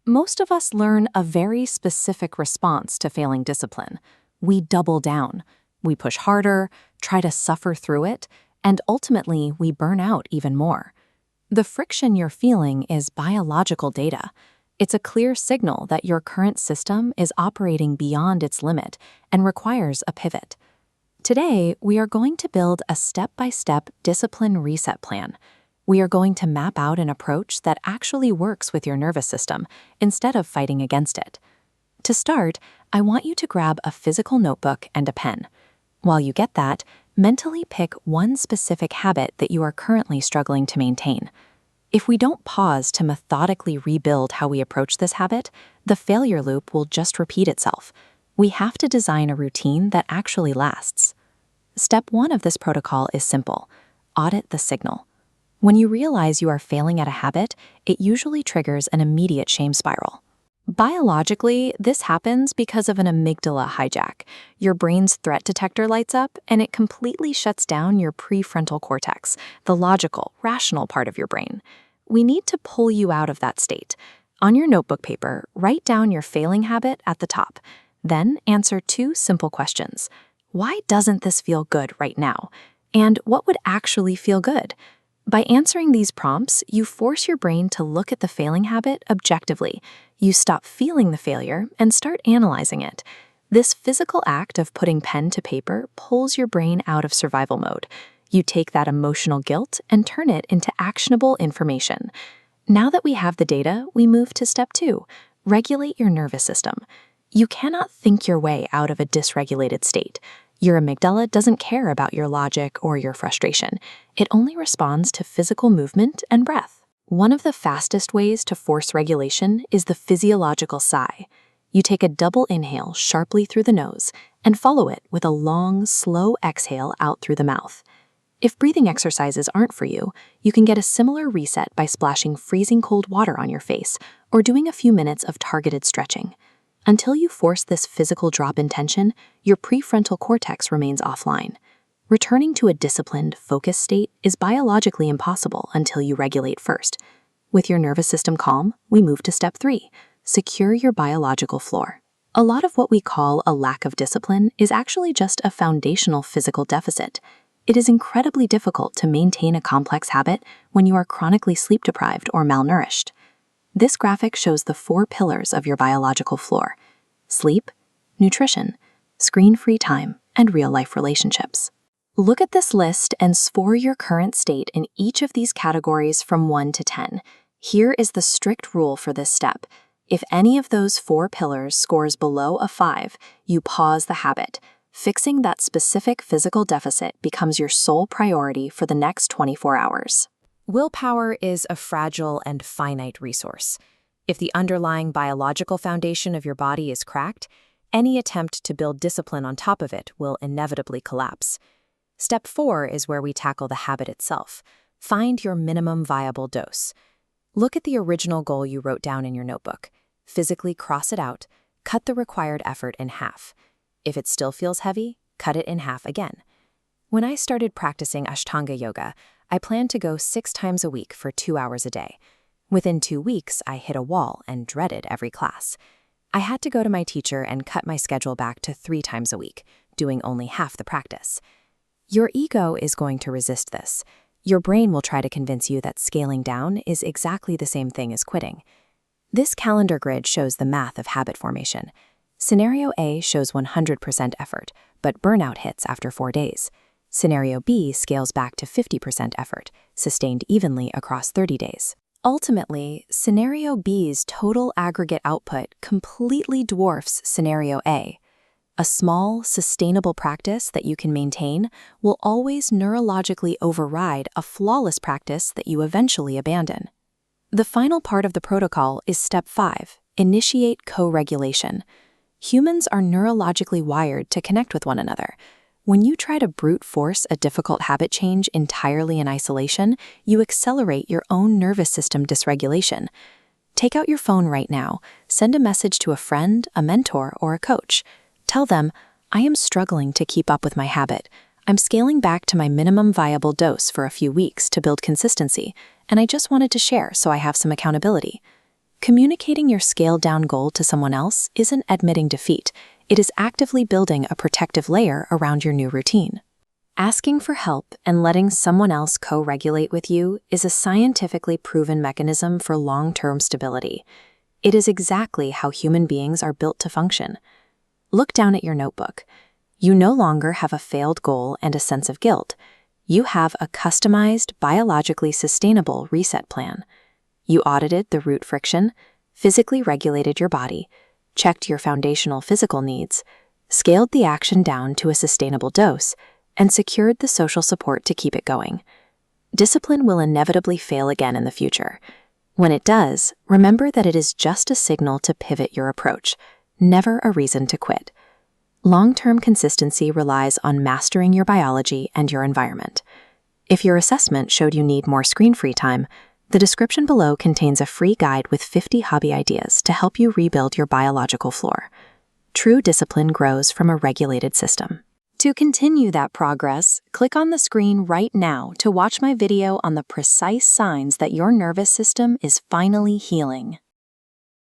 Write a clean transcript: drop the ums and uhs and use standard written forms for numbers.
Most of us learn a very specific response to failing discipline. We double down. We push harder, try to suffer through it, and ultimately we burn out even more. The friction you're feeling is biological data. It's a clear signal that your current system is operating beyond its limit and requires a pivot. Today, we are going to build a step-by-step discipline reset plan. We are going to map out an approach that actually works with your nervous system instead of fighting against it. To start, I want you to grab a physical notebook and a pen. While you get that, mentally pick one specific habit that you are currently struggling to maintain. If we don't pause to methodically rebuild how we approach this habit, the failure loop will just repeat itself. We have to design a routine that actually lasts. Step 1 of this protocol is simple: audit the signal. When you realize you are failing at a habit, it usually triggers an immediate shame spiral. Biologically, this happens because of an amygdala hijack. Your brain's threat detector lights up, and it completely shuts down your prefrontal cortex, the logical, rational part of your brain. We need to pull you out of that state. On your notebook paper, write down your failing habit at the top. Then answer 2 simple questions. Why doesn't this feel good right now? And what would actually feel good? By answering these prompts, you force your brain to look at the failing habit objectively. You stop feeling the failure and start analyzing it. This physical act of putting pen to paper pulls your brain out of survival mode. You take that emotional guilt and turn it into actionable information. Now that we have the data, we move to step 2, regulate your nervous system. You cannot think your way out of a dysregulated state. Your amygdala doesn't care about your logic or your frustration. It only responds to physical movement and breath. One of the fastest ways to force regulation is the physiological sigh. You take a double inhale sharply through the nose and follow it with a long, slow exhale out through the mouth. If breathing exercises aren't for you, you can get a similar reset by splashing freezing cold water on your face or doing a few minutes of targeted stretching. Until you force this physical drop in tension, your prefrontal cortex remains offline. Returning to a disciplined, focused state is biologically impossible until you regulate first. With your nervous system calm, we move to step 3, secure your biological floor. A lot of what we call a lack of discipline is actually just a foundational physical deficit. It is incredibly difficult to maintain a complex habit when you are chronically sleep-deprived or malnourished. This graphic shows the 4 pillars of your biological floor: sleep, nutrition, screen-free time, and real-life relationships. Look at this list and score your current state in each of these categories from 1 to 10. Here is the strict rule for this step. If any of those 4 pillars scores below a 5, you pause the habit. Fixing that specific physical deficit becomes your sole priority for the next 24 hours. Willpower is a fragile and finite resource. If the underlying biological foundation of your body is cracked, any attempt to build discipline on top of it will inevitably collapse. Step 4 is where we tackle the habit itself. Find your minimum viable dose. Look at the original goal you wrote down in your notebook. Physically cross it out, cut the required effort in half. If it still feels heavy, cut it in half again. When I started practicing Ashtanga yoga, I planned to go 6 times a week for 2 hours a day. Within 2 weeks, I hit a wall and dreaded every class. I had to go to my teacher and cut my schedule back to 3 times a week, doing only half the practice. Your ego is going to resist this. Your brain will try to convince you that scaling down is exactly the same thing as quitting. This calendar grid shows the math of habit formation. Scenario A shows 100% effort, but burnout hits after 4 days. Scenario B scales back to 50% effort, sustained evenly across 30 days. Ultimately, Scenario B's total aggregate output completely dwarfs Scenario A. A small, sustainable practice that you can maintain will always neurologically override a flawless practice that you eventually abandon. The final part of the protocol is step 5, initiate co-regulation. Humans are neurologically wired to connect with one another. When you try to brute force a difficult habit change entirely in isolation, you accelerate your own nervous system dysregulation. Take out your phone right now, send a message to a friend, a mentor, or a coach. Tell them, I am struggling to keep up with my habit. I'm scaling back to my minimum viable dose for a few weeks to build consistency, and I just wanted to share so I have some accountability. Communicating your scaled-down goal to someone else isn't admitting defeat. It is actively building a protective layer around your new routine. Asking for help and letting someone else co-regulate with you is a scientifically proven mechanism for long-term stability. It is exactly how human beings are built to function. Look down at your notebook. You no longer have a failed goal and a sense of guilt. You have a customized, biologically sustainable reset plan. You audited the root friction, physically regulated your body, checked your foundational physical needs, scaled the action down to a sustainable dose, and secured the social support to keep it going. Discipline will inevitably fail again in the future. When it does, remember that it is just a signal to pivot your approach, never a reason to quit. Long-term consistency relies on mastering your biology and your environment. If your assessment showed you need more screen-free time, the description below contains a free guide with 50 hobby ideas to help you rebuild your biological floor. True discipline grows from a regulated system. To continue that progress, click on the screen right now to watch my video on the precise signs that your nervous system is finally healing.